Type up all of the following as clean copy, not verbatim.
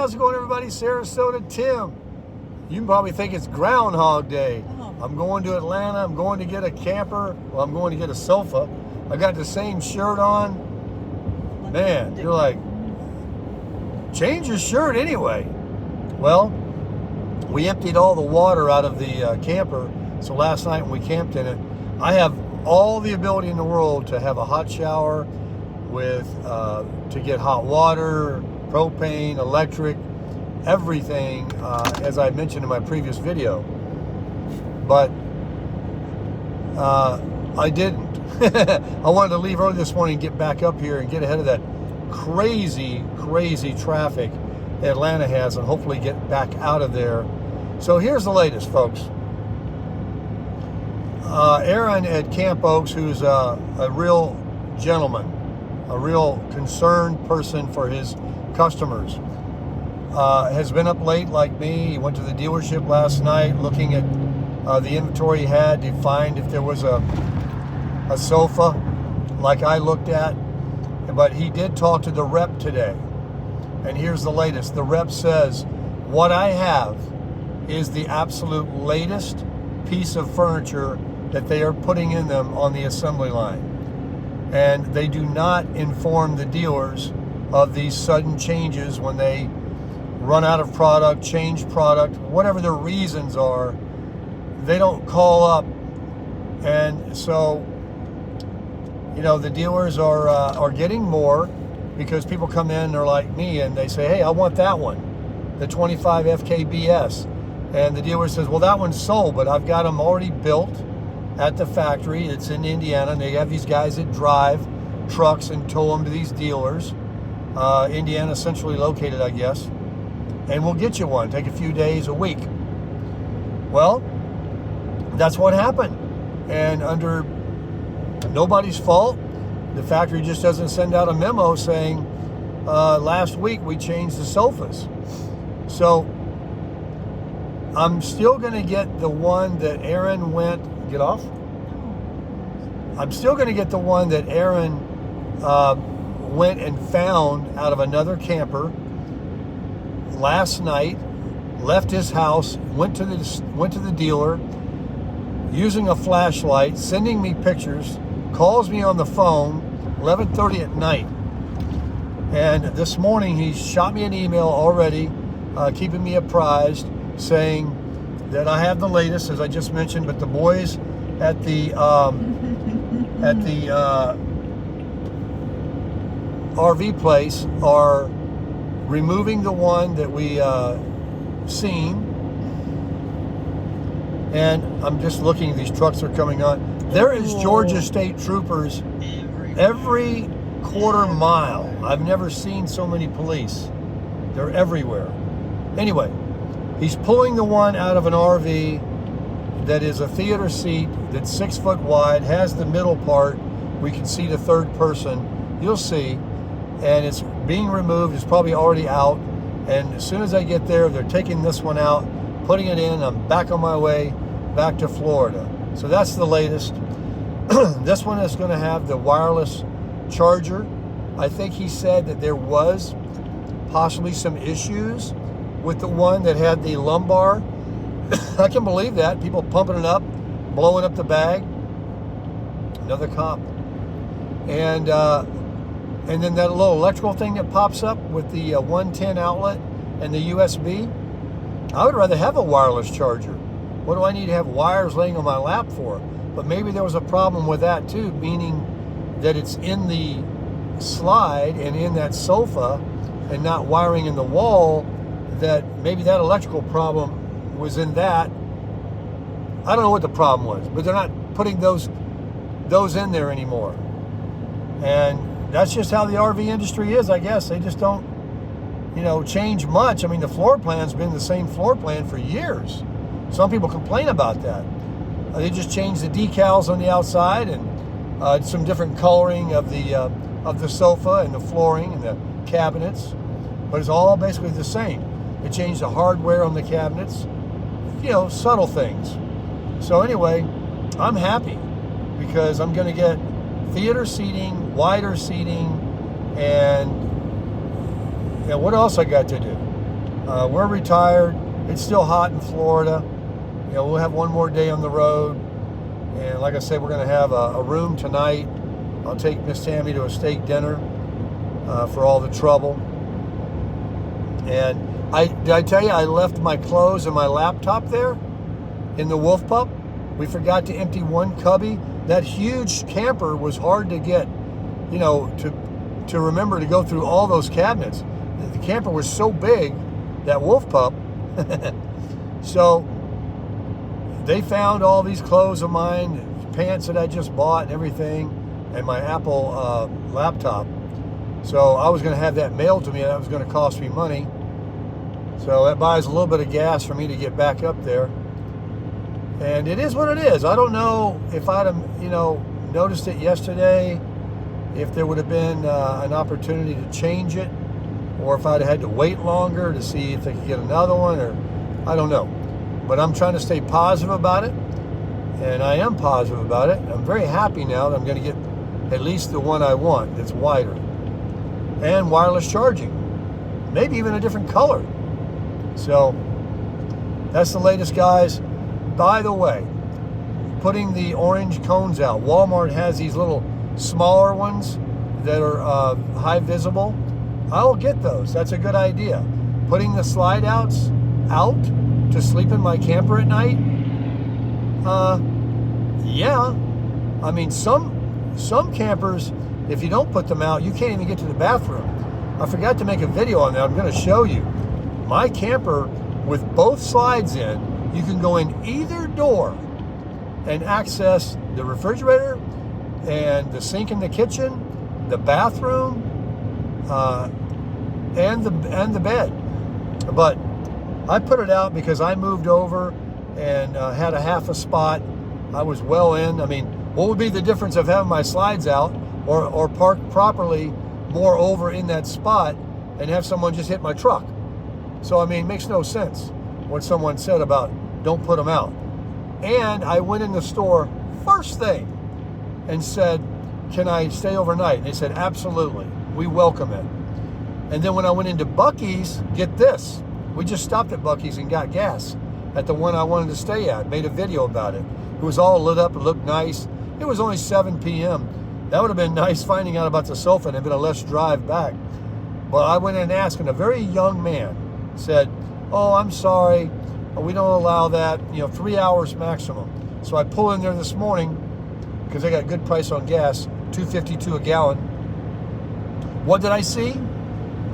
how's it going, everybody? Sarasota, Tim. You can probably think it's Groundhog Day. I'm going to Atlanta. I'm going to get a camper. Well, I'm going to get a sofa. I got the same shirt on. Man, you're like, change your shirt anyway. Well, we emptied all the water out of the camper. So last night when we camped in it, I have all the ability in the world to have a hot shower with, to get hot water, propane, electric, everything, as I mentioned in my previous video. But I didn't. I wanted to leave early this morning and get back up here and get ahead of that crazy, crazy traffic Atlanta has and hopefully get back out of there. So here's the latest, folks. Aaron at Camp Oaks, who's a real gentleman, a real concerned person for his customers, has been up late like me. He went to the dealership last night looking at the inventory he had to find if there was a sofa like I looked at. But he did talk to the rep today. And here's the latest. The rep says, what I have is the absolute latest piece of furniture that they are putting in them on the assembly line. And they do not inform the dealers of these sudden changes when they run out of product, change product, whatever their reasons are. They don't call up. And so, you know, the dealers are getting more because people come in, they're like me, and they say, hey, I want that one, the 25 FKBS. And the dealer says, well, that one's sold, but I've got them already built at the factory. It's in Indiana, and they have these guys that drive trucks and tow them to these dealers. Indiana centrally located, I guess. And we'll get you one. Take a few days, a week. Well, that's what happened. And under nobody's fault, the factory just doesn't send out a memo saying, last week we changed the sofas. So I'm still going to get the one that Aaron get off? I'm still going to get the one that Aaron went and found out of another camper last night, left his house, went to the dealer using a flashlight, sending me pictures, calls me on the phone 11:30 at night. And this morning he shot me an email already, keeping me apprised, saying that I have the latest, as I just mentioned, but the boys at the RV place are removing the one that we seen. And I'm just looking, these trucks are coming on. There is Georgia State Troopers every quarter mile. I've never seen so many police. They're everywhere. Anyway, he's pulling the one out of an RV that is a theater seat that's 6 foot wide, has the middle part. We can see the third person. You'll see. And it's being removed. It's probably already out. And as soon as I get there, they're taking this one out, putting it in. I'm back on my way back to Florida. So that's the latest. This one is going to have the wireless charger. I think he said that there was possibly some issues with the one that had the lumbar. I can believe that. People pumping it up, blowing up the bag. Another cop. And then that little electrical thing that pops up with the 110 outlet and the USB. I would rather have a wireless charger. What do I need to have wires laying on my lap for? But maybe there was a problem with that too, meaning that it's in the slide and in that sofa and not wiring in the wall, that maybe that electrical problem was in that. I don't know what the problem was, but they're not putting those in there anymore. And that's just how the RV industry is, I guess. They just don't, change much. I mean, the floor plan's been the same floor plan for years. Some people complain about that. They just changed the decals on the outside and some different coloring of the sofa and the flooring and the cabinets, but it's all basically the same. They changed the hardware on the cabinets, subtle things. So anyway, I'm happy because I'm going to get theater seating, wider seating, and what else I got to do? We're retired. It's still hot in Florida. We'll have one more day on the road. And like I said, we're going to have a room tonight. I'll take Miss Tammy to a steak dinner for all the trouble. And did I tell you I left my clothes and my laptop there in the Wolf Pup? We forgot to empty one cubby. That huge camper was hard to get, to remember to go through all those cabinets. The camper was so big, that Wolf Pup. So they found all these clothes of mine, pants that I just bought and everything, and my Apple laptop. So I was going to have that mailed to me, and that was going to cost me money. So that buys a little bit of gas for me to get back up there. And it is what it is. I don't know if I'd have, noticed it yesterday, if there would have been an opportunity to change it, or if I'd have had to wait longer to see if they could get another one, or I don't know. But I'm trying to stay positive about it, and I am positive about it. I'm very happy now that I'm going to get at least the one I want that's wider. And wireless charging. Maybe even a different color. So, that's the latest, guys. By the way, putting the orange cones out. Walmart has these little smaller ones that are high visible. I'll get those. That's a good idea. Putting the slide outs out to sleep in my camper at night? Yeah. I mean, some campers, if you don't put them out, you can't even get to the bathroom. I forgot to make a video on that. I'm going to show you. My camper, with both slides in, you can go in either door and access the refrigerator and the sink in the kitchen, the bathroom, and the bed. But I put it out because I moved over and had a half a spot. I was well in. I mean, what would be the difference of having my slides out or parked properly more over in that spot and have someone just hit my truck? So, I mean, it makes no sense what someone said about don't put them out. And I went in the store first thing and said, can I stay overnight? And they said, absolutely. We welcome it. And then when I went into Buc-ee's, get this. We just stopped at Buc-ee's and got gas at the one I wanted to stay at. Made a video about it. It was all lit up. It looked nice. It was only 7 p.m. That would have been nice finding out about the sofa and have been a less drive back. But I went in and asked, and a very young man said, oh, I'm sorry. We don't allow that. 3 hours maximum. So I pull in there this morning because I got a good price on gas, $2.52 a gallon. What did I see?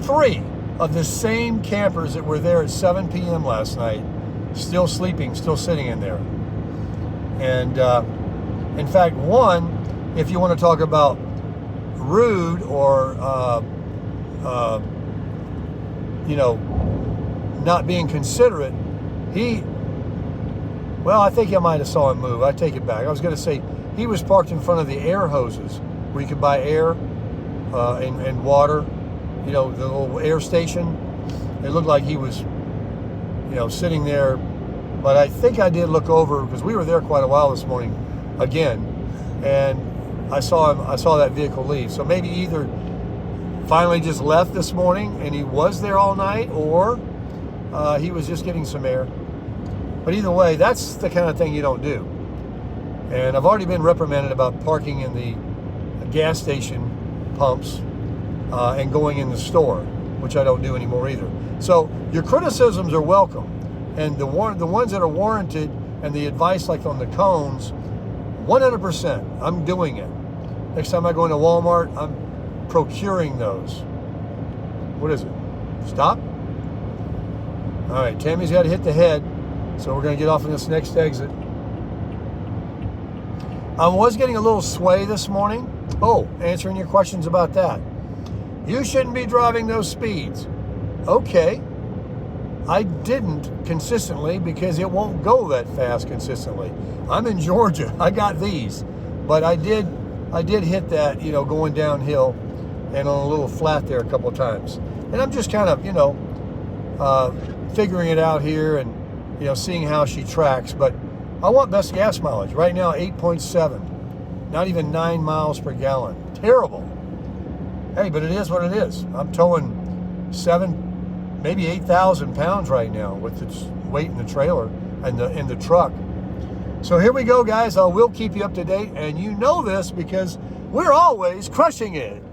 3 of the same campers that were there at 7 p.m. last night, still sleeping, still sitting in there. And in fact, one, if you want to talk about rude or, not being considerate, I think I might have saw him move. I take it back. I was going to say, he was parked in front of the air hoses where you could buy air and water. The little air station. It looked like he was, sitting there. But I think I did look over because we were there quite a while this morning again. And I saw that vehicle leave. So maybe either finally just left this morning and he was there all night, or he was just getting some air. But either way, that's the kind of thing you don't do. And I've already been reprimanded about parking in the gas station pumps and going in the store, which I don't do anymore either. So your criticisms are welcome. And the ones that are warranted and the advice like on the cones, 100%, I'm doing it. Next time I go into Walmart, I'm procuring those. What is it? Stop? All right, Tammy's got to hit the head, so we're going to get off in this next exit. I was getting a little sway this morning. Oh, answering your questions about that. You shouldn't be driving those speeds. Okay. I didn't consistently because it won't go that fast consistently. I'm in Georgia. I got these. But I did hit that, going downhill and on a little flat there a couple of times. And I'm just kind of, figuring it out here and, seeing how she tracks. But I want best gas mileage. Right now, 8.7. Not even 9 miles per gallon. Terrible. Hey, but it is what it is. I'm towing 7 maybe 8,000 pounds right now with its weight in the trailer and in the truck. So here we go, guys. I will keep you up to date, and you know this because we're always crushing it.